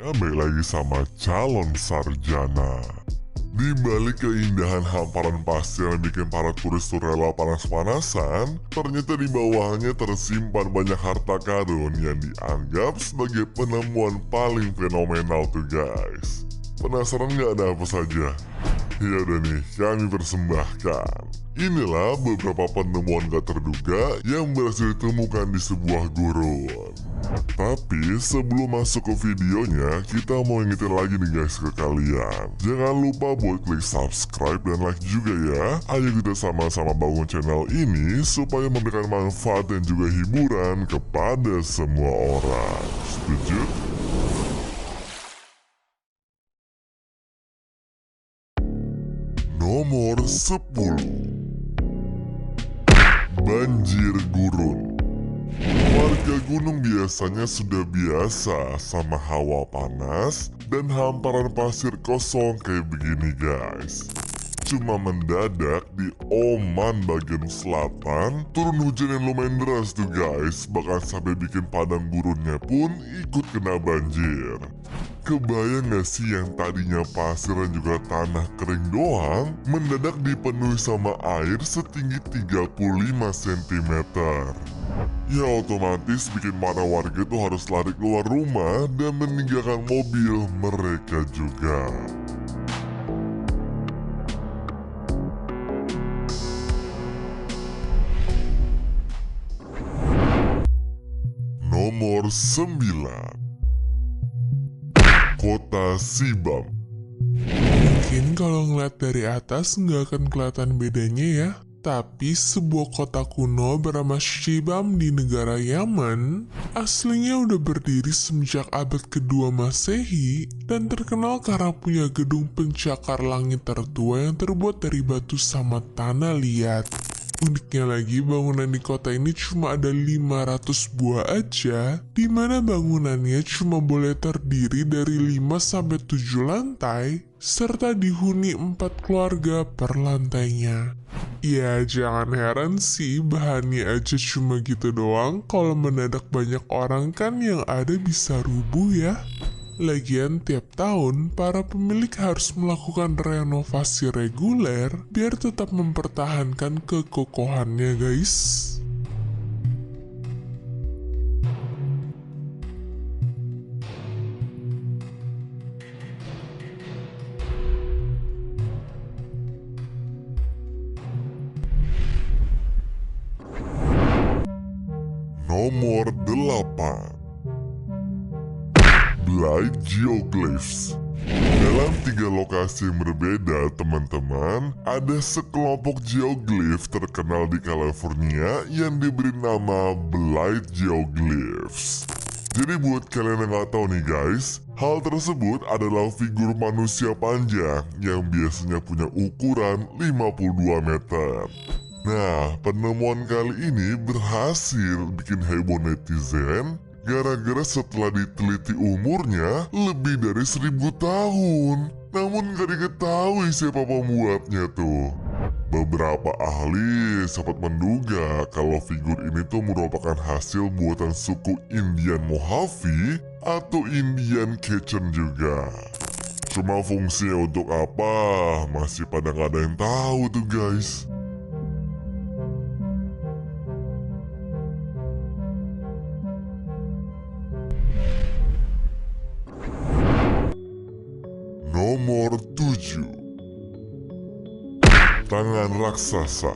Ya, balik lagi sama calon sarjana. Di balik keindahan hamparan pasir yang bikin para turis tuh rela panas-panasan, ternyata di bawahnya tersimpan banyak harta karun yang dianggap sebagai penemuan paling fenomenal tuh guys. Penasaran nggak ada apa saja? Ya udah nih, kami persembahkan. Inilah beberapa penemuan gak terduga yang berhasil ditemukan di sebuah gurun. Tapi sebelum masuk ke videonya, kita mau ingetin lagi nih guys ke kalian. Jangan lupa buat klik subscribe dan like juga ya. Ayo kita sama-sama bangun channel ini supaya memberikan manfaat dan juga hiburan kepada semua orang. Setuju? Nomor 10. Banjir gurun. Warga gunung biasanya sudah biasa sama hawa panas dan hamparan pasir kosong kayak begini guys. Cuma mendadak di Oman bagian selatan turun hujan yang lumayan deras tuh guys, bahkan sampai bikin padang gurunnya pun ikut kena banjir. Kebayang gak sih yang tadinya pasir dan juga tanah kering doang mendadak dipenuhi sama air setinggi 35 cm. Ya otomatis bikin para warga tuh harus lari keluar rumah dan meninggalkan mobil mereka juga. Nomor 9. Kota Sibam. Mungkin kalau ngeliat dari atas nggak akan kelihatan bedanya ya. Tapi sebuah kota kuno bernama Shibam di negara Yaman aslinya udah berdiri semenjak abad kedua Masehi dan terkenal karena punya gedung pencakar langit tertua yang terbuat dari batu sama tanah liat. Uniknya lagi, bangunan di kota ini cuma ada 500 buah aja, dimana bangunannya cuma boleh terdiri dari 5-7 lantai, serta dihuni 4 keluarga per lantainya. Ya, jangan heran sih, bahannya aja cuma gitu doang, kalau mendadak banyak orang kan yang ada bisa rubuh ya. Lagian tiap tahun, para pemilik harus melakukan renovasi reguler biar tetap mempertahankan kekokohannya guys. Nomor 8. Blight Geoglyphs. Dalam 3 lokasi yang berbeda teman-teman, ada sekelompok geoglyph terkenal di California yang diberi nama Blight Geoglyphs. Jadi buat kalian yang gak tahu nih guys, hal tersebut adalah figur manusia panjang yang biasanya punya ukuran 52 meter. Nah, penemuan kali ini berhasil bikin heboh netizen gara-gara setelah diteliti umurnya lebih dari 1000 tahun. Namun gak diketahui siapa pembuatnya tuh. Beberapa ahli sempat menduga kalau figur ini tuh merupakan hasil buatan suku Indian Mojave atau Indian Kitchen juga. Cuma fungsinya untuk apa masih pada gak ada yang tahu tuh guys. Nomor 7. Tangan raksasa.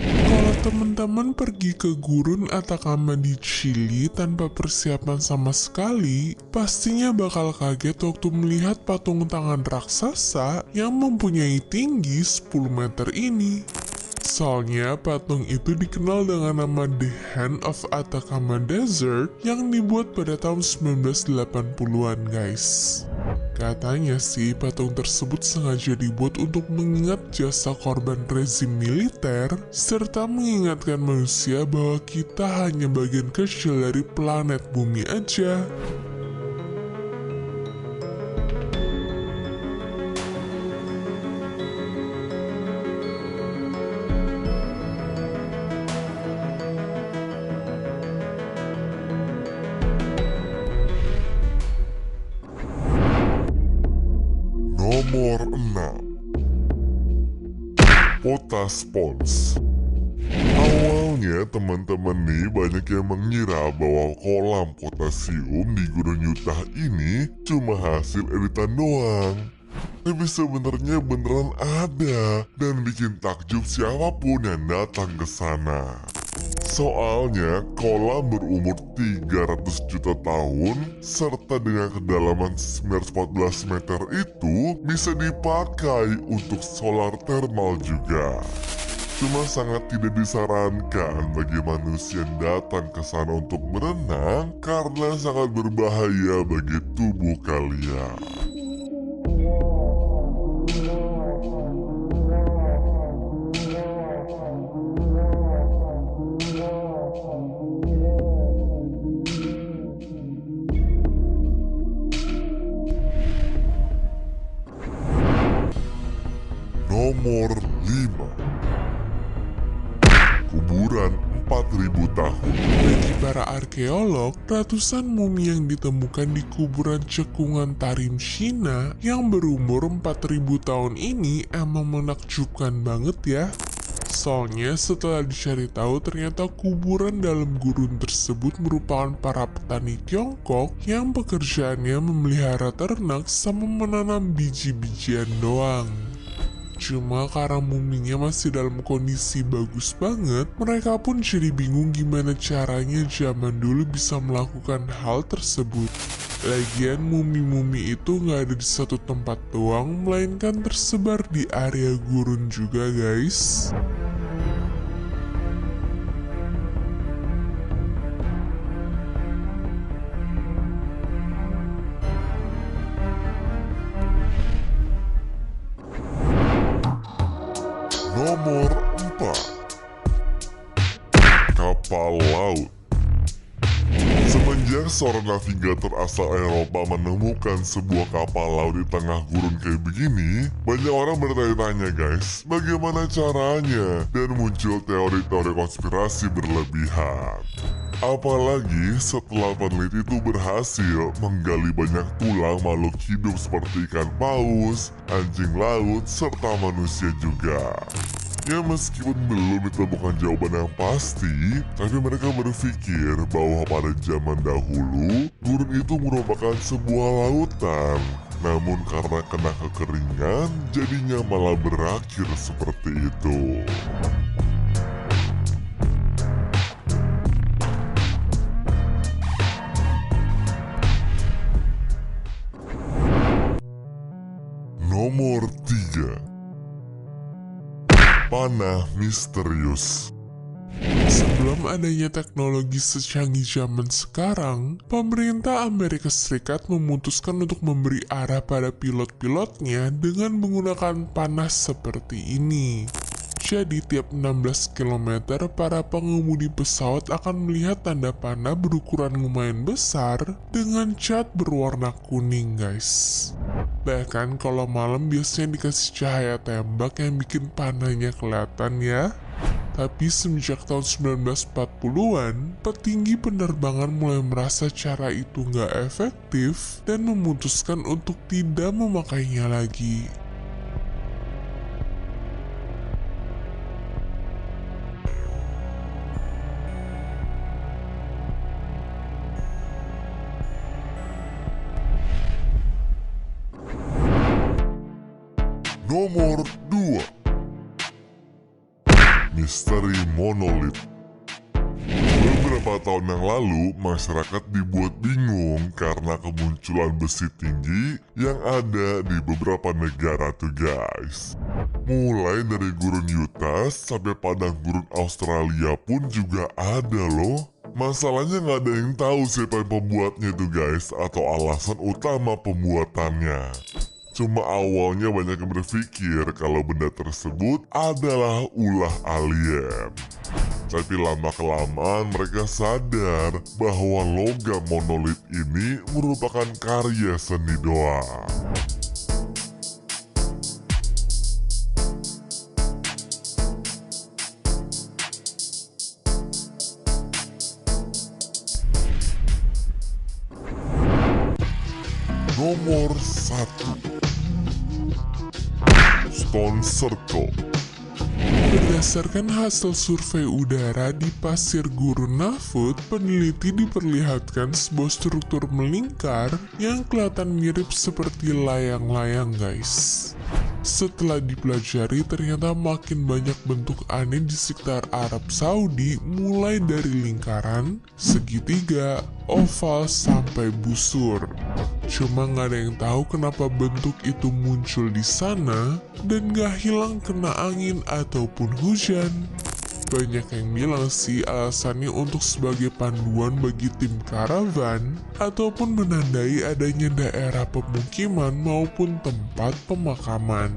Kalau teman-teman pergi ke gurun Atacama di Chili tanpa persiapan sama sekali, pastinya bakal kaget waktu melihat patung tangan raksasa yang mempunyai tinggi 10 meter ini. Soalnya patung itu dikenal dengan nama The Hand of Atacama Desert yang dibuat pada tahun 1980-an guys. Katanya sih patung tersebut sengaja dibuat untuk mengingat jasa korban rezim militer serta mengingatkan manusia bahwa kita hanya bagian kecil dari planet bumi aja. Nomor 6. Potaspons. Awalnya teman-teman nih banyak yang mengira bahwa kolam potasium di Gunung Utah ini cuma hasil editan doang. Tapi sebenarnya beneran ada dan bikin takjub siapapun yang datang ke sana. Soalnya kolam berumur 300 juta tahun serta dengan kedalaman 914 meter itu bisa dipakai untuk solar thermal juga. Cuma sangat tidak disarankan bagi manusia yang datang ke sana untuk berenang karena sangat berbahaya bagi tubuh kalian. Nomor 5. Kuburan 4000 tahun. Bagi para arkeolog, ratusan mumi yang ditemukan di kuburan cekungan Tarim China yang berumur 4000 tahun ini emang menakjubkan banget ya. Soalnya setelah dicari tahu ternyata kuburan dalam gurun tersebut merupakan para petani Tiongkok yang pekerjaannya memelihara ternak sama menanam biji-bijian doang. Cuma karena muminya masih dalam kondisi bagus banget, mereka pun jadi bingung gimana caranya zaman dulu bisa melakukan hal tersebut. Lagian mumi-mumi itu nggak ada di satu tempat doang, melainkan tersebar di area gurun juga guys. Nomor 4. Kapal laut. Semenjak seorang navigator asal Eropa menemukan sebuah kapal laut di tengah gurun kayak begini, banyak orang bertanya-tanya guys, bagaimana caranya? Dan muncul teori-teori konspirasi berlebihan. Apalagi setelah peneliti itu berhasil menggali banyak tulang makhluk hidup seperti ikan paus, anjing laut, serta manusia juga. Ya meskipun belum ditemukan jawaban yang pasti, tapi mereka berpikir bahwa pada zaman dahulu, gurun itu merupakan sebuah lautan. Namun karena kena kekeringan, jadinya malah berakhir seperti itu. Nomor 3. Panah misterius. Sebelum adanya teknologi secanggih zaman sekarang, pemerintah Amerika Serikat memutuskan untuk memberi arah pada pilot-pilotnya dengan menggunakan panah seperti ini. Jadi tiap 16 km para pengemudi pesawat akan melihat tanda panah berukuran lumayan besar dengan cat berwarna kuning guys. Bahkan kalau malam biasanya dikasih cahaya tembak yang bikin panahnya kelihatan ya. Tapi semenjak tahun 1940-an, petinggi penerbangan mulai merasa cara itu nggak efektif dan memutuskan untuk tidak memakainya lagi. Nomor 2. Misteri monolit. Beberapa tahun yang lalu, masyarakat dibuat bingung karena kemunculan besi tinggi yang ada di beberapa negara tuh guys. Mulai dari gurun Utah sampai padang gurun Australia pun juga ada loh. Masalahnya nggak ada yang tahu siapa yang pembuatnya tuh guys, atau alasan utama pembuatannya. Cuma awalnya banyak yang berpikir kalau benda tersebut adalah ulah alien. Tapi lama-kelamaan mereka sadar bahwa logam monolit ini merupakan karya seni doang. Nomor 1. Stone Circle. Berdasarkan hasil survei udara di Pasir Gurun Nafut, peneliti diperlihatkan sebuah struktur melingkar yang kelihatan mirip seperti layang-layang, guys. Setelah dipelajari, ternyata makin banyak bentuk aneh di sekitar Arab Saudi, mulai dari lingkaran, segitiga, oval, sampai busur. Cuma nggak ada yang tahu kenapa bentuk itu muncul di sana dan nggak hilang kena angin ataupun hujan. Banyak yang bilang sih alasannya untuk sebagai panduan bagi tim karavan ataupun menandai adanya daerah pemukiman maupun tempat pemakaman.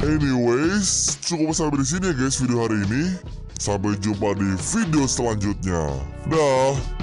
Anyways, cukup sampai di sini ya guys video hari ini. Sampai jumpa di video selanjutnya. Dah.